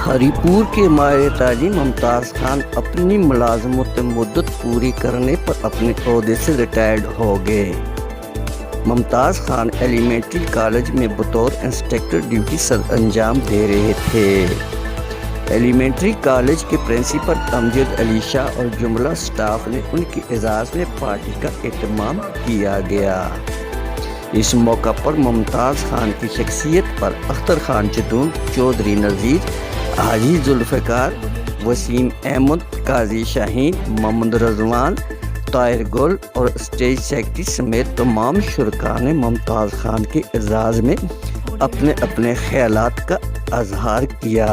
हरिपुर के माहिर तालीम मुमताज़ खान अपनी मुलाजमत मुद्दत पूरी करने पर अपने ओहदे से रिटायर्ड हो गए। मुमताज़ खान एलिमेंट्री कॉलेज में बतौर इंस्ट्रक्टर ड्यूटी सर अंजाम दे रहे थे। एलिमेंट्री कॉलेज के प्रिंसिपल अमजद अली शाह और जुमला स्टाफ ने उनके एजाज़ में पार्टी का एहतमाम किया गया। इस मौका पर मुमताज़ खान की शख्सियत पर अख्तर खान जदून, चौधरी नज़ीर, हाजी जुल्फ़िकार, वसीम अहमद, काजी शाहीन, मोहम्मद रज़वान, ताहिर गुल और स्टेज सेक्रेटरी समेत तमाम शुरका ने मुमताज़ खान के एजाज़ में अपने अपने ख्यालात का अजहार किया।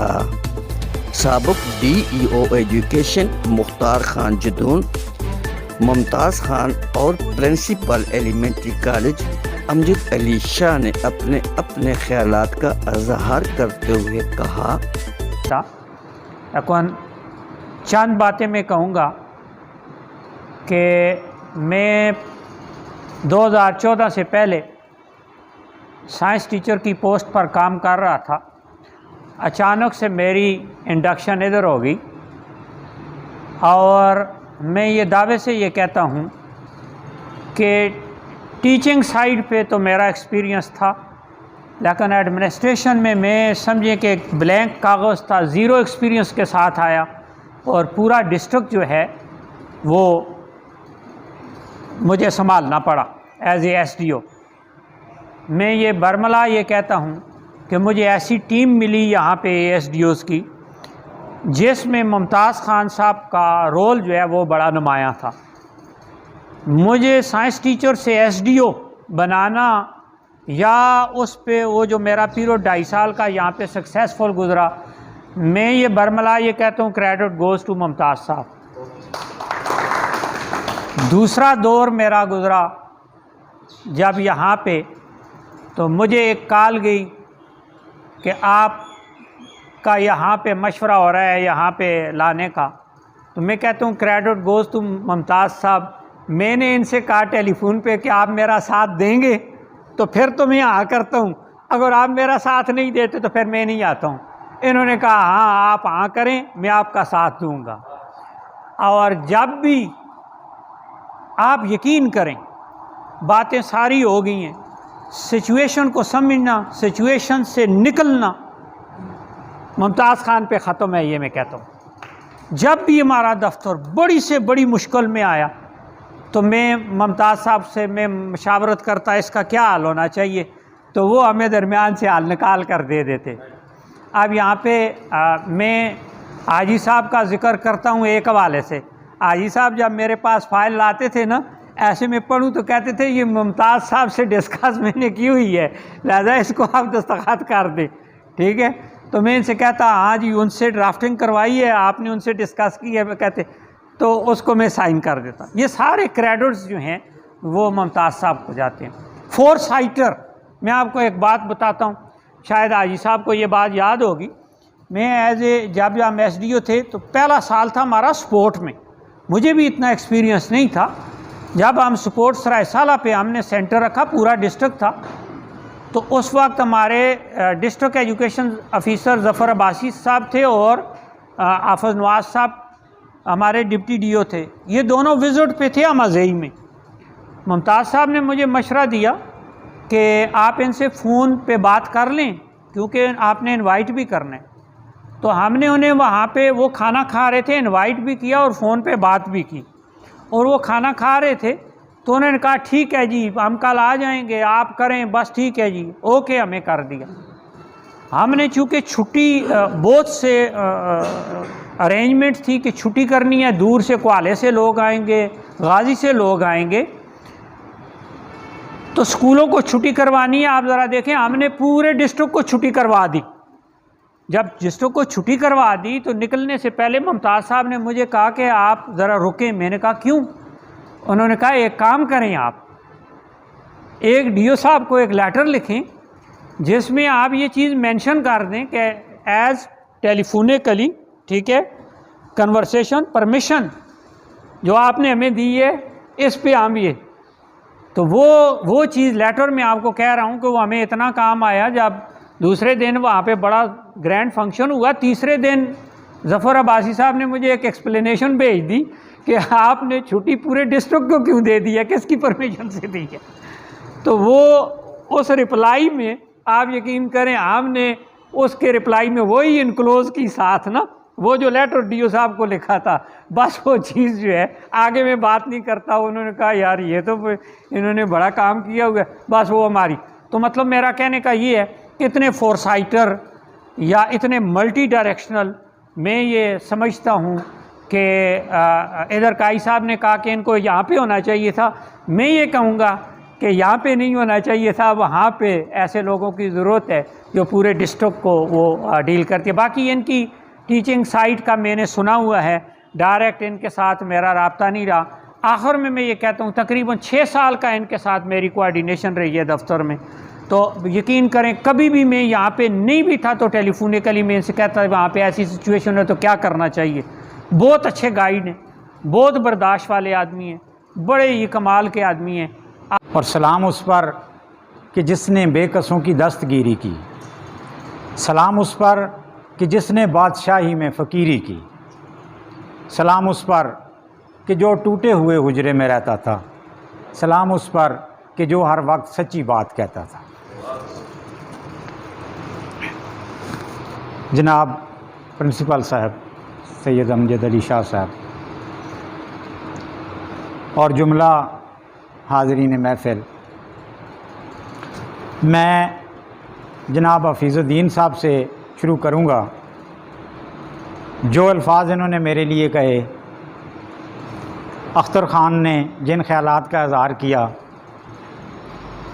साबिक़ DEO एजुकेशन मुख्तार खान जदून, मुमताज़ खान और principal elementary college Amjad Ali Shah ने अपने अपने ख्यालात का अजहार करते हुए कहा, चंद बातें मैं कहूँगा कि मैं 2014 से पहले साइंस टीचर की पोस्ट पर काम कर रहा था। अचानक से मेरी इंडक्शन इधर हो गई और मैं ये दावे से ये कहता हूँ कि टीचिंग साइड पे तो मेरा एक्सपीरियंस था, लेकिन एडमिनिस्ट्रेशन में मैं समझे कि एक ब्लैंक कागज़ था, ज़ीरो एक्सपीरियंस के साथ आया और पूरा डिस्ट्रिक्ट जो है वो मुझे संभालना पड़ा एज ए SDO। मैं ये बरमला ये कहता हूँ कि मुझे ऐसी टीम मिली यहाँ पे SDOs की जिसमें मुमताज़ खान साहब का रोल जो है वो बड़ा नुमायाँ था। मुझे साइंस टीचर से SDO बनाना या उस पे वो जो मेरा पीरियड 2.5 साल का यहाँ पे सक्सेसफुल गुज़रा, मैं ये बरमला ये कहता हूँ क्रेडिट गोज़ टू मुमताज़ साहब। दूसरा दौर मेरा गुज़रा जब यहाँ पे, तो मुझे एक कॉल गई कि आप का यहाँ पे मशवरा हो रहा है यहाँ पे लाने का। तो मैं कहता हूँ क्रेडिट गोज़ टू मुमताज़ साहब। मैंने इनसे कहा टेलीफोन पे कि आप मेरा साथ देंगे तो फिर तो मैं यहाँ करता हूँ, अगर आप मेरा साथ नहीं देते तो फिर मैं नहीं आता हूँ। इन्होंने कहा हाँ आप हाँ करें, मैं आपका साथ दूँगा। और जब भी आप यकीन करें बातें सारी हो गई हैं, सिचुएशन को समझना, सिचुएशन से निकलना मुमताज़ खान पे ख़त्म है, ये मैं कहता हूँ। जब भी हमारा दफ्तर बड़ी से बड़ी मुश्किल में आया तो मैं मुमताज़ साहब से मैं मशावरत करता इसका क्या हाल होना चाहिए, तो वो हमें दरमियान से हाल निकाल कर दे देते। अब यहाँ पे मैं हाजी साहब का ज़िक्र करता हूँ एक हवाले से। हाजी साहब जब मेरे पास फ़ाइल लाते थे ना, ऐसे में पढ़ूँ तो कहते थे ये मुमताज़ साहब से डिस्कस मैंने की हुई है, लिहाजा इसको आप दस्तखत कर दें, ठीक है। तो मैं इनसे कहता हाँ जी उनसे ड्राफ्टिंग करवाई है आपने, उनसे डिस्कस की है, कहते तो उसको मैं साइन कर देता। ये सारे क्रेडिट्स जो हैं वो मुमताज़ साहब को जाते हैं। फोरसाइटर, मैं आपको एक बात बताता हूँ, शायद हाजी साहब को ये बात याद होगी। मैं जब हम SDO थे तो पहला साल था हमारा स्पोर्ट में, मुझे भी इतना एक्सपीरियंस नहीं था। जब हम स्पोर्ट्स सरायसाला पे हमने सेंटर रखा, पूरा डिस्ट्रिक्ट था, तो उस वक्त हमारे district education officer Zafar Abbasi साहब थे और हाफ़िज़ नवाज़ साहब हमारे डिप्टी DO थे। ये दोनों विज़िट पे थे अमाज़ई में। मुमताज़ साहब ने मुझे मशवरा दिया कि आप इनसे फ़ोन पे बात कर लें क्योंकि आपने इनवाइट भी करना है। तो हमने उन्हें वहाँ पे, वो खाना खा रहे थे, इनवाइट भी किया और फ़ोन पे बात भी की। और वो खाना खा रहे थे तो उन्होंने कहा ठीक है जी हम कल आ जाएंगे, आप करें बस, ठीक है जी, ओके, हमें कर दिया। हमने चूँकि छुट्टी बहुत से अरेंजमेंट थी कि छुट्टी करनी है, दूर से क्वाले से लोग आएंगे, गाज़ी से लोग आएंगे, तो स्कूलों को छुट्टी करवानी है। आप ज़रा देखें, हमने पूरे डिस्ट्रिक्ट को छुट्टी करवा दी। जब डिस्ट्रिक्ट को छुट्टी करवा दी तो निकलने से पहले मुमताज़ साहब ने मुझे कहा कि आप ज़रा रुकें। मैंने कहा क्यों? उन्होंने कहा एक काम करें, आप एक DO साहब को एक लेटर लिखें जिसमें आप ये चीज़ मेंशन कर दें कि एज़ टेलीफोनिकली, ठीक है, कन्वर्सेशन परमिशन जो आपने हमें दी है इस पे हम ये, तो वो चीज़ लेटर में आपको कह रहा हूँ कि वो हमें इतना काम आया। जब दूसरे दिन वहाँ पे बड़ा ग्रैंड फंक्शन हुआ। तीसरे दिन ज़फ़र अब्बासी साहब ने मुझे एक एक्सप्लेनेशन भेज दी कि आपने छुट्टी पूरे डिस्ट्रिक्ट को क्यों दे दी है, किसकी परमिशन से दी है। तो वो उस रिप्लाई में आप यकीन करें, हमने उसके रिप्लाई में वही इनक्लोज़ की साथ ना वो जो लेटर डीओ साहब को लिखा था, बस वो चीज़ जो है आगे मैं बात नहीं करता। उन्होंने कहा यार ये तो इन्होंने बड़ा काम किया हुआ है, बस वो हमारी। तो मतलब मेरा कहने का ये है कि इतने फोरसाइटर या इतने मल्टी डायरेक्शनल, मैं ये समझता हूँ कि इधर काई साहब ने कहा कि इनको यहाँ पे होना चाहिए था, मैं ये कहूँगा कि यहाँ पे नहीं होना चाहिए था, वहाँ पे ऐसे लोगों की ज़रूरत है जो पूरे डिस्ट्रिक्ट को वो डील करती है। बाकी इनकी टीचिंग साइट का मैंने सुना हुआ है, डायरेक्ट इनके साथ मेरा रब्ता नहीं रहा। आखिर में मैं ये कहता हूँ तकरीबन 6 साल का इनके साथ मेरी कोऑर्डिनेशन रही है दफ्तर में। तो यकीन करें कभी भी मैं यहाँ पे नहीं भी था तो टेलीफोनिकली मैं इनसे कहता है वहाँ पे ऐसी सिचुएशन है तो क्या करना चाहिए। बहुत अच्छे गाइड हैं, बहुत बर्दाश्त वाले आदमी हैं, बड़े ही कमाल के आदमी हैं। और सलाम उस पर कि जिसने बेकसों की दस्तगीरी की, सलाम उस पर कि जिसने बादशाही में फ़कीरी की, सलाम उस पर कि जो टूटे हुए हुजरे में रहता था, सलाम उस पर कि जो हर वक्त सच्ची बात कहता था। जनाब प्रिंसिपल साहब सैयद अमजद अली शाह साहब और जुमला हाज़रीन महफ़िल, मैं जनाब हफ़ीज़ुद्दीन साहब से शुरू करूँगा। जो अल्फाज इन्होंने मेरे लिए कहे, अख्तर ख़ान ने जिन ख़यालात का इज़हार किया,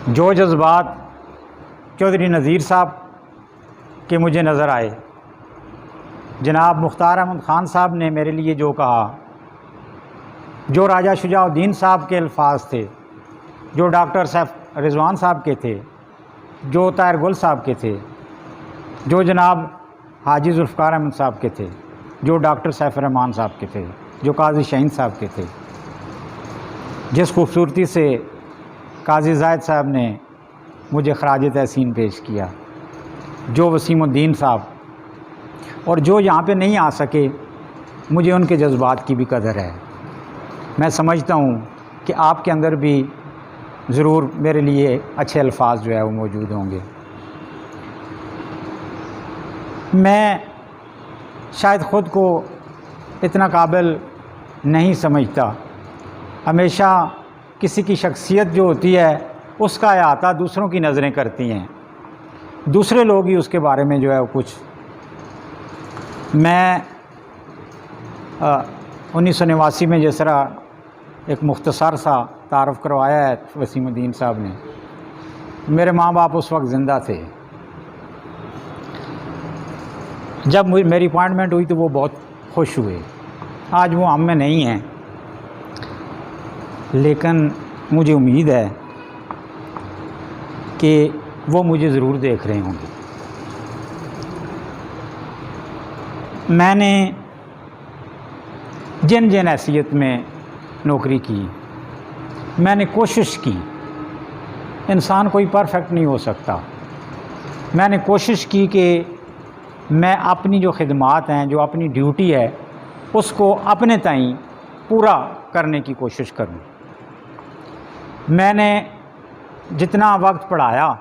जो जज्बात चौधरी नज़ीर साहब के मुझे नज़र आए, जनाब मुख्तार अहमद ख़ान साहब ने मेरे लिए जो कहा, जो राजा शुजाउद्दीन साहब के अल्फाज थे, जो डॉक्टर सैफ रिजवान साहब के थे, जो ताहिर गुल साहब के थे, जो जनाब हाजी जुल्फ़कार अहमद साहब के थे, जो डॉक्टर सैफ रहमान साहब के थे, जो काजी शाहीन साहब के थे, जिस खूबसूरती से काजी जायद साहब ने मुझे खराज तहसीन पेश किया, जो वसीमुद्दीन साहब, और जो यहाँ पे नहीं आ सके, मुझे उनके जज्बात की भी कदर है। मैं समझता हूँ कि आपके अंदर भी ज़रूर मेरे लिए अच्छे अल्फाज जो है वो मौजूद होंगे। मैं शायद ख़ुद को इतना काबिल नहीं समझता। हमेशा किसी की शख्सियत जो होती है उसका अहाता दूसरों की नज़रें करती हैं, दूसरे लोग ही उसके बारे में जो है वो कुछ। मैं 1989 में जिस तरह एक मुख्तसर सा तारफ़ करवाया है वसीमुद्दीन साहब ने, मेरे माँ बाप उस वक्त ज़िंदा थे। जब मेरी अपॉइंटमेंट हुई तो वो बहुत खुश हुए। आज वो हम में नहीं हैं, लेकिन मुझे उम्मीद है कि वो मुझे ज़रूर देख रहे होंगे। मैंने जिन जिन हैसियत में नौकरी की, मैंने कोशिश की। इंसान कोई परफेक्ट नहीं हो सकता। मैंने कोशिश की कि मैं अपनी जो खिदमात हैं, जो अपनी ड्यूटी है, उसको अपने ताईं पूरा करने की कोशिश करूं। मैंने जितना वक्त पढ़ाया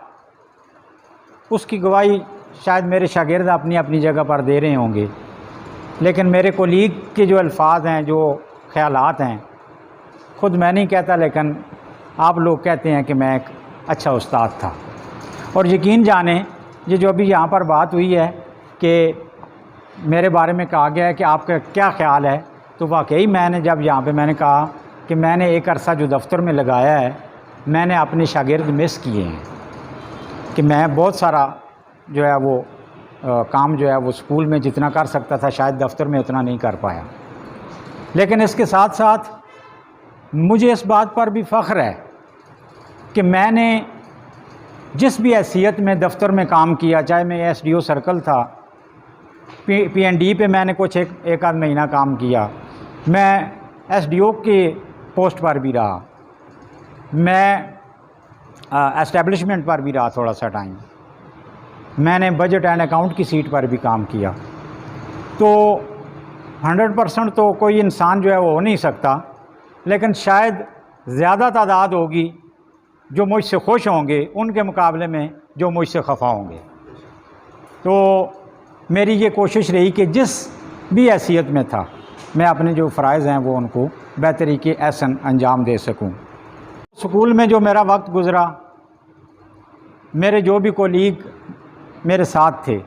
उसकी गवाही शायद मेरे शागिर्द अपनी अपनी जगह पर दे रहे होंगे, लेकिन मेरे कोलीग के जो अल्फाज हैं, जो ख़यालात हैं, ख़ुद मैं नहीं कहता लेकिन आप लोग कहते हैं कि मैं एक अच्छा उस्ताद था। और यकीन जाने ये जो अभी यहाँ पर बात हुई है कि मेरे बारे में कहा गया है कि आपका क्या ख़्याल है, तो वाकई मैंने जब यहाँ पे मैंने कहा कि मैंने एक अरसा जो दफ्तर में लगाया है, मैंने अपने शागिर्द मिस किए हैं कि मैं बहुत सारा जो है वो काम जो है वो स्कूल में जितना कर सकता था शायद दफ्तर में उतना नहीं कर पाया। लेकिन इसके साथ साथ मुझे इस बात पर भी फ़ख्र है कि मैंने जिस भी हैसियत में दफ्तर में काम किया, चाहे मैं एसडीओ सर्कल था, पीएनडी पे मैंने कुछ एक आध महीना काम किया, मैं एसडीओ के पोस्ट पर भी रहा, मैं एस्टेब्लिशमेंट पर भी रहा थोड़ा सा टाइम, मैंने बजट एंड अकाउंट की सीट पर भी काम किया। तो 100% तो कोई इंसान जो है वो हो नहीं सकता, लेकिन शायद ज़्यादा तादाद होगी जो मुझसे खुश होंगे उनके मुकाबले में जो मुझसे खफा होंगे। तो मेरी ये कोशिश रही कि जिस भी हैसियत में था मैं अपने जो फ़राइज़ हैं वो उनको बेहतरी के एहसन अंजाम दे सकूं। स्कूल में जो मेरा वक्त गुज़रा, मेरे जो भी कोलीग मेरे साथ थे,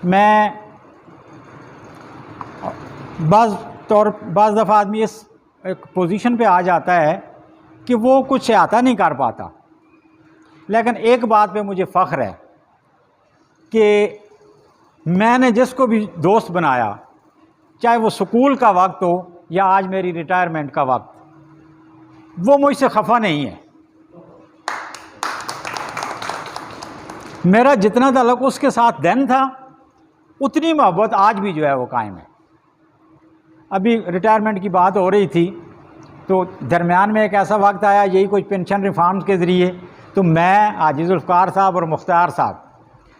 मैं बाज़ दफ़ा आदमी इस एक पोजीशन पे आ जाता है कि वो कुछ अहाता नहीं कर पाता, लेकिन एक बात पे मुझे फ़ख्र है कि मैंने जिसको भी दोस्त बनाया, चाहे वो स्कूल का वक्त हो या आज मेरी रिटायरमेंट का वक्त, वो मुझसे खफा नहीं है। मेरा जितना ताल्लुक़ उसके साथ दिन था उतनी मोहब्बत आज भी जो है वो कायम है। अभी रिटायरमेंट की बात हो रही थी तो दरमियान में एक ऐसा वक्त आया, यही कुछ पेंशन रिफॉर्म्स के ज़रिए, तो मैं, हाजी जुल्फ़कार साहब और मुख्तार साहब,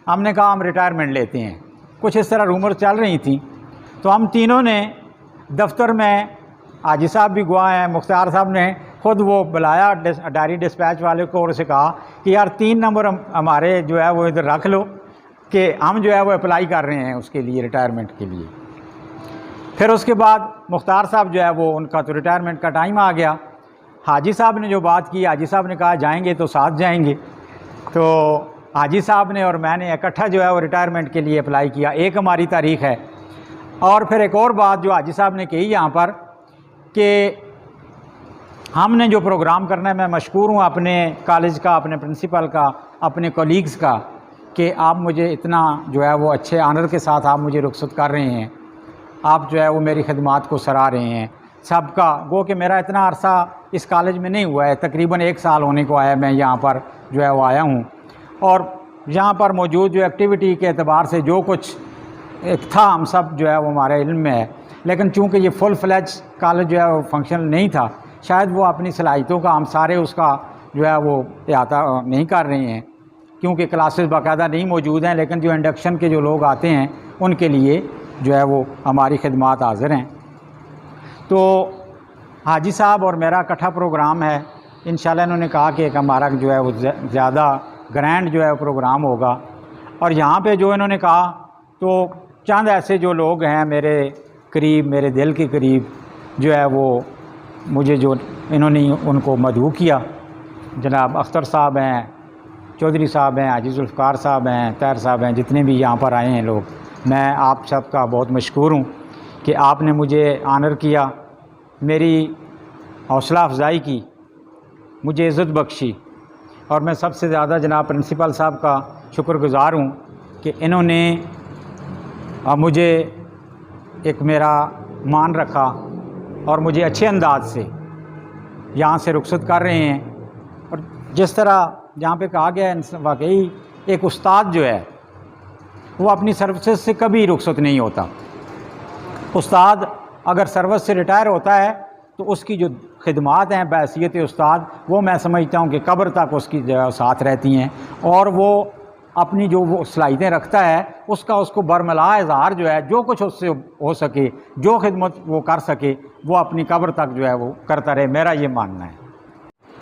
हमने कहा हम रिटायरमेंट लेते हैं। कुछ इस तरह रूमर चल रही थी, तो हम तीनों ने दफ्तर में, हाजी साहब भी गवाह हैं, मुख्तार साहब ने ख़ुद वो बुलाया डायरी डिस्पैच वाले को और उसे कहा कि यार 3 नंबर हमारे जो है वो इधर रख लो कि हम जो है वो अप्लाई कर रहे हैं उसके लिए, रिटायरमेंट के लिए। फिर उसके बाद मुख्तार साहब जो है वो, उनका तो रिटायरमेंट का टाइम आ गया। हाजी साहब ने जो बात की, हाजी साहब ने कहा जाएंगे तो साथ जाएंगे। तो हाजी साहब ने और मैंने इकट्ठा जो है वो रिटायरमेंट के लिए अप्लाई किया। एक हमारी तारीख़ है। और फिर एक और बात जो हाजी साहब ने कही यहाँ पर कि हमने जो प्रोग्राम करना है, मैं मशकूर हूँ अपने कॉलेज का, अपने प्रिंसिपल का, अपने कोलीग्स का, कि आप मुझे इतना जो है वो अच्छे ऑनर के साथ आप मुझे रुखसत कर रहे हैं, आप जो है वो मेरी खिदमात को सराह रहे हैं सबका। गो कि मेरा इतना अरसा इस कॉलेज में नहीं हुआ है, तकरीबन 1 साल होने को आया मैं यहाँ पर जो है वो आया हूँ, और यहाँ पर मौजूद जो एक्टिविटी के एतबार से जो कुछ एक था हम सब जो है वो हमारे इल्म में है। लेकिन चूँकि ये फुल फ्लैज कॉलेज जो है वो फंक्शनल नहीं था, शायद वो अपनी सलाहियतों का हम सारे उसका जो है वो अहाता नहीं कर रहे हैं, क्योंकि क्लासेस बाकायदा नहीं मौजूद हैं। लेकिन जो इंडक्शन के जो लोग आते हैं उनके लिए जो है वो हमारी खिदमात हाज़िर हैं। तो हाजी साहब और मेरा इकट्ठा प्रोग्राम है। इंशाल्लाह इन्होंने कहा कि एक हमारा जो है वो ज़्यादा ग्रैंड जो है वो प्रोग्राम होगा। और यहाँ पे जो इन्होंने कहा, तो चंद ऐसे जो लोग हैं मेरे करीब, मेरे दिल के करीब, जो है वो मुझे जो इन्होंने उनको मदऊ किया, जनाब अख्तर साहब हैं, चौधरी साहब हैं, हाजी जुल्फ़कार साहब हैं, तैर साहब हैं, जितने भी यहाँ पर आए हैं लोग, मैं आप सब का बहुत मशकूर हूँ कि आपने मुझे आनर किया, मेरी हौसला अफजाई की, मुझे इज़्ज़त बख्शी। और मैं सबसे ज़्यादा जनाब प्रिंसिपल साहब का शुक्रगुज़ार हूँ कि इन्होंने मुझे एक मेरा मान रखा और मुझे अच्छे अंदाज से यहाँ से रुखसत कर रहे हैं। और जिस तरह जहाँ पे कहा गया है, वाकई एक उस्ताद जो है वो अपनी सर्विसेज से कभी रुखसत नहीं होता। उस्ताद अगर सर्विस से रिटायर होता है तो उसकी जो खिदमात हैं बहैसियत उस्ताद, वो मैं समझता हूँ कि कब्र तक उसकी साथ रहती हैं, और वो अपनी जो वो सलाहियतें रखता है उसका उसको बरमला इज़हार जो है, जो कुछ उससे हो सके, जो खिदमत वो कर सके, वो अपनी कब्र तक जो है वो करता रहे। मेरा ये मानना है।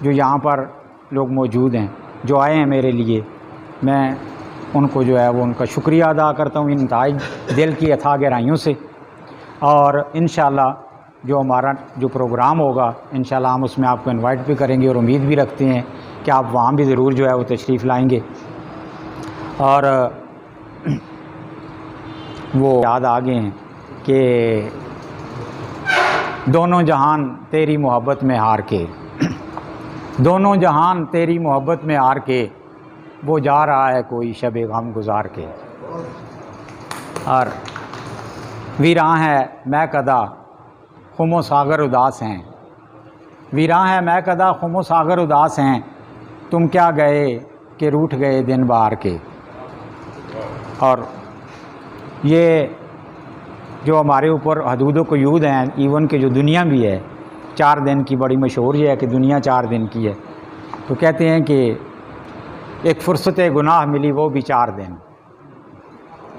जो यहाँ पर लोग मौजूद हैं जो आए हैं मेरे लिए, मैं उनको जो है वो उनका शुक्रिया अदा करता हूँ इंतहाई दिल की अथाह गहराइयों से। और इंशाल्लाह जो हमारा जो प्रोग्राम होगा, इंशाल्लाह हम उसमें आपको इनवाइट भी करेंगे और उम्मीद भी रखते हैं कि आप वहाँ भी ज़रूर जो है वो तशरीफ़ लाएंगे। और वो याद आ गए हैं कि दोनों जहान तेरी मोहब्बत में हार के, दोनों जहान तेरी मोहब्बत में हार के, वो जा रहा है कोई शब गम गुजार के। और वीरां है मैं कदा खुमो सागर उदास हैं, वीरां है मैं कदा खुमो सागर उदास हैं, तुम क्या गए कि रूठ गए दिन बार के। और ये जो हमारे ऊपर हदूद क़यूद हैं, इवन के जो दुनिया भी है 4 दिन की, बड़ी मशहूर ये है कि दुनिया 4 दिन की है। तो कहते हैं कि एक फ़ुर्सत गुनाह मिली वो भी 4 दिन,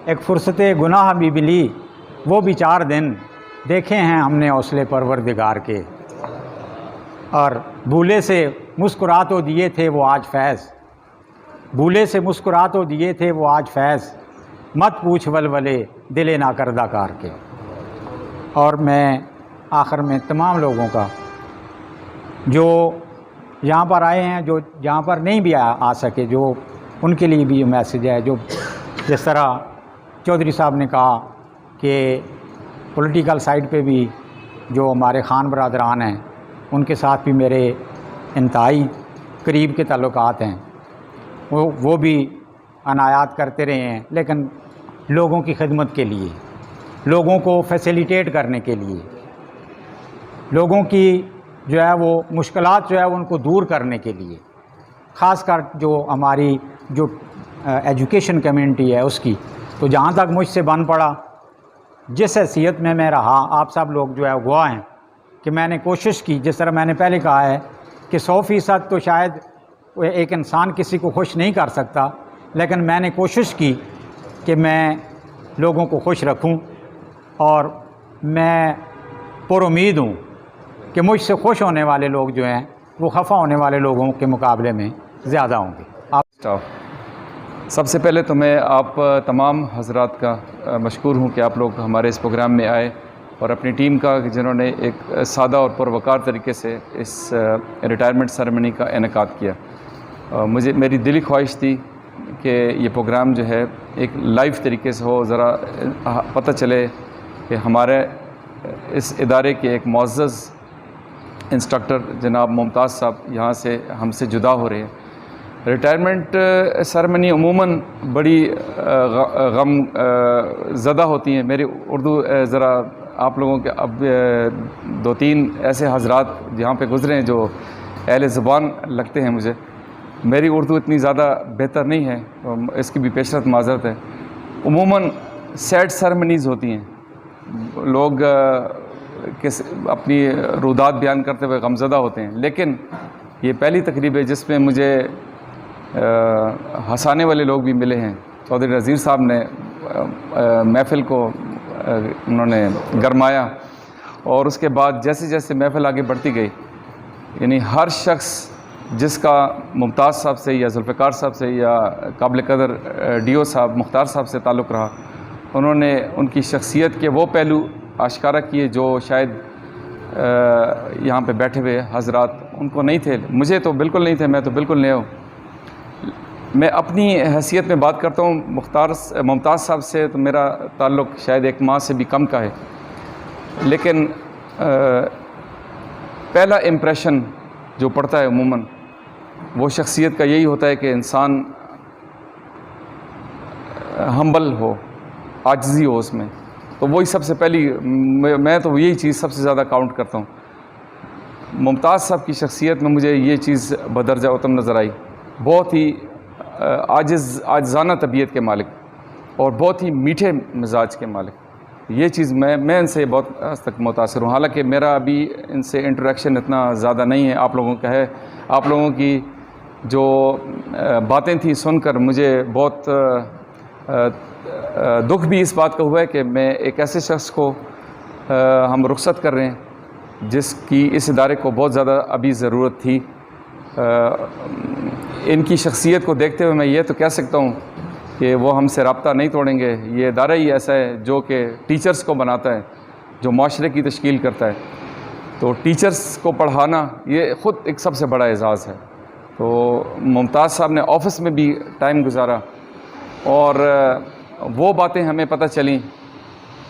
एक फुर्सत गुनाह भी मिली, वो भी 4 दिन देखे हैं हमने हौसले परवरदिगार के। और भूले से मुस्कुरा तो दिए थे वो आज फैज़, भूले से मुस्कुरा तो दिए थे वो आज फैज़, मत पूछ वलवले दिले ना करदा कार के। और मैं आखिर में तमाम लोगों का जो यहाँ पर आए हैं, जो यहाँ पर नहीं भी आ सके, जो उनके लिए भी ये मैसेज है। जो जिस तरह चौधरी साहब ने कहा कि पॉलिटिकल साइड पे भी जो हमारे ख़ान बरादरान हैं, उनके साथ भी मेरे इंतहाई करीब के ताल्लुकात हैं, वो भी अनायात करते रहे हैं, लेकिन लोगों की खिदमत के लिए, लोगों को फैसिलिटेट करने के लिए, लोगों की जो है वो मुश्किलात जो है उनको दूर करने के लिए, ख़ासकर जो हमारी जो एजुकेशन कम्युनिटी है उसकी। तो जहाँ तक मुझसे बन पड़ा, जिस हैसियत में मैं रहा, आप सब लोग जो है गवाह हैं कि मैंने कोशिश की, जिस तरह मैंने पहले कहा है कि 100% तो शायद एक इंसान किसी को खुश नहीं कर सकता, लेकिन मैंने कोशिश की कि मैं लोगों को खुश रखूं, और मैं पुरुम्मीद हूं कि मुझसे खुश होने वाले लोग जो हैं वो खफा होने वाले लोगों के मुकाबले में ज़्यादा होंगे। आप सबसे पहले तो मैं आप तमाम हजरात का मशकूर हूँ कि आप लोग हमारे इस प्रोग्राम में आए, और अपनी टीम का जिन्होंने एक सादा और पुरवकार तरीके से इस रिटायरमेंट सेरेमनी का इनेकाद किया। मेरी दिली ख्वाहिश थी कि ये प्रोग्राम जो है एक लाइव तरीके से हो, ज़रा पता चले कि हमारे इस इदारे के एक मुअज़्ज़ज़ इंस्ट्रक्टर जनाब मुमताज़ साहब यहाँ से हमसे जुदा हो रहे हैं। रिटायरमेंट सेरेमनी अमूमन बड़ी गम ज़दा होती हैं। मेरी उर्दू ज़रा आप लोगों के अब 2-3 ऐसे हजरात यहाँ पे गुज़रे हैं जो अहले ज़ुबान लगते हैं मुझे। मेरी उर्दू इतनी ज़्यादा बेहतर नहीं है, इसकी भी पेशरत माज़रत है। अमूमन सैड सेरेमनीज़ होती हैं, लोग अपनी रुदात बयान करते हुए गमज़दा होते हैं, लेकिन ये पहली तकरीब है जिसमें मुझे हंसाने वाले लोग भी मिले हैं। चौधरी नज़ीर साहब ने महफ़िल को उन्होंने गरमाया, और उसके बाद जैसे जैसे महफ़िल आगे बढ़ती गई, यानी हर शख्स जिसका मुमताज़ साहब से या जुल्फ़िकार साहब से या काबिल कदर डीओ साहब मुख्तार साहब से ताल्लुक़ रहा, उन्होंने उनकी शख्सियत के वो पहलू आश्कारा किए जो शायद यहाँ पे बैठे हुए हजरात उनको नहीं थे। मुझे तो बिल्कुल नहीं थे, मैं तो बिल्कुल नया हूँ। मैं अपनी हैसियत में बात करता हूँ। मुमताज़ साहब से तो मेरा ताल्लुक़ शायद एक माह से भी कम का है, लेकिन पहला इम्प्रेशन जो पड़ता है अमूमन वो शख्सियत का यही होता है कि इंसान हम्बल हो, आजिज़ी हो उसमें। तो वही सबसे पहली मैं तो यही चीज़ सबसे ज़्यादा काउंट करता हूँ। मुमताज़ साहब की शख्सियत में मुझे ये चीज़ बदरजा उत्तम नज़र आई। बहुत ही आजिज़ाना तबीयत के मालिक और बहुत ही मीठे मिजाज के मालिक। ये चीज़ मैं इनसे बहुत हद तक मुतासिर हूँ। हालांकि मेरा अभी इनसे इंटरेक्शन इतना ज़्यादा नहीं है, आप लोगों का है। आप लोगों की जो बातें थी सुनकर मुझे बहुत दुख भी इस बात का हुआ है कि मैं एक ऐसे शख्स को हम रुखसत कर रहे हैं जिसकी इस इदारे को बहुत ज़्यादा अभी ज़रूरत थी। इनकी शख्सियत को देखते हुए मैं ये तो कह सकता हूँ कि वो हमसे रब्ता नहीं तोड़ेंगे। ये इदारा ही ऐसा है जो कि टीचर्स को बनाता है, जो माशरे की तश्कील करता है। तो टीचर्स को पढ़ाना ये ख़ुद एक सबसे बड़ा एज़ाज़ है। तो मुमताज़ साहब ने ऑफ़िस में भी टाइम गुजारा और वो बातें हमें पता चलीं।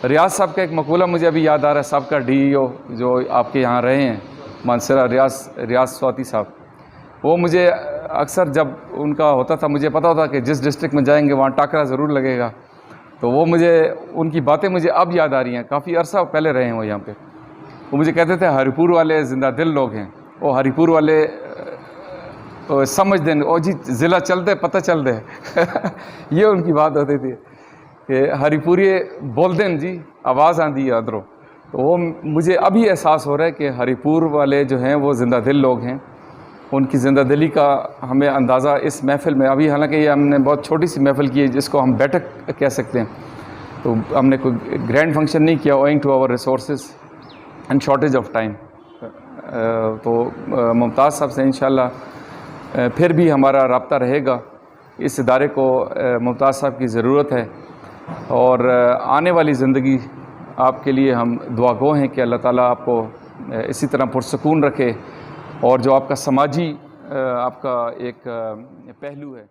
रियाज साहब का एक मकूला मुझे अभी याद आ रहा है, साहब का DEO जो आपके यहाँ रहे हैं मानसरा, रियाज स्वाति साहब। वो मुझे अक्सर जब उनका होता था मुझे पता होता कि जिस डिस्ट्रिक्ट में जाएंगे वहाँ टाकरा ज़रूर लगेगा। तो वो मुझे उनकी बातें मुझे अब याद आ रही हैं। काफ़ी अरसा पहले रहे हैं वो यहाँ पे। वो मुझे कहते थे हरिपुर वाले ज़िंदा दिल लोग हैं। वो हरिपुर वाले समझ दें, ओ जी ज़िला चल दे पता चल दे ये उनकी बात होती थी कि हरिपुरी बोल दें जी आवाज़ आंदी है अंदरों। तो वो मुझे अभी एहसास हो रहा है कि हरिपुर वाले जो हैं वो ज़िंदा दिल लोग हैं। उनकी ज़िंदा दिली का हमें अंदाज़ा इस महफ़िल में, अभी हालांकि ये हमने बहुत छोटी सी महफ़िल की है जिसको हम बैठक कह सकते हैं, तो हमने कोई ग्रैंड फंक्शन नहीं किया owing to our resources and shortage of time. तो मुमताज़ साहब से इंशाल्लाह फिर भी हमारा रब्ता रहेगा। इस इदारे को मुमताज़ साहब की ज़रूरत है और आने वाली ज़िंदगी आपके लिए हम दुआगो हैं कि अल्लाह ताला आपको इसी तरह पुरसकून रखे और जो आपका समाजी आपका एक पहलू है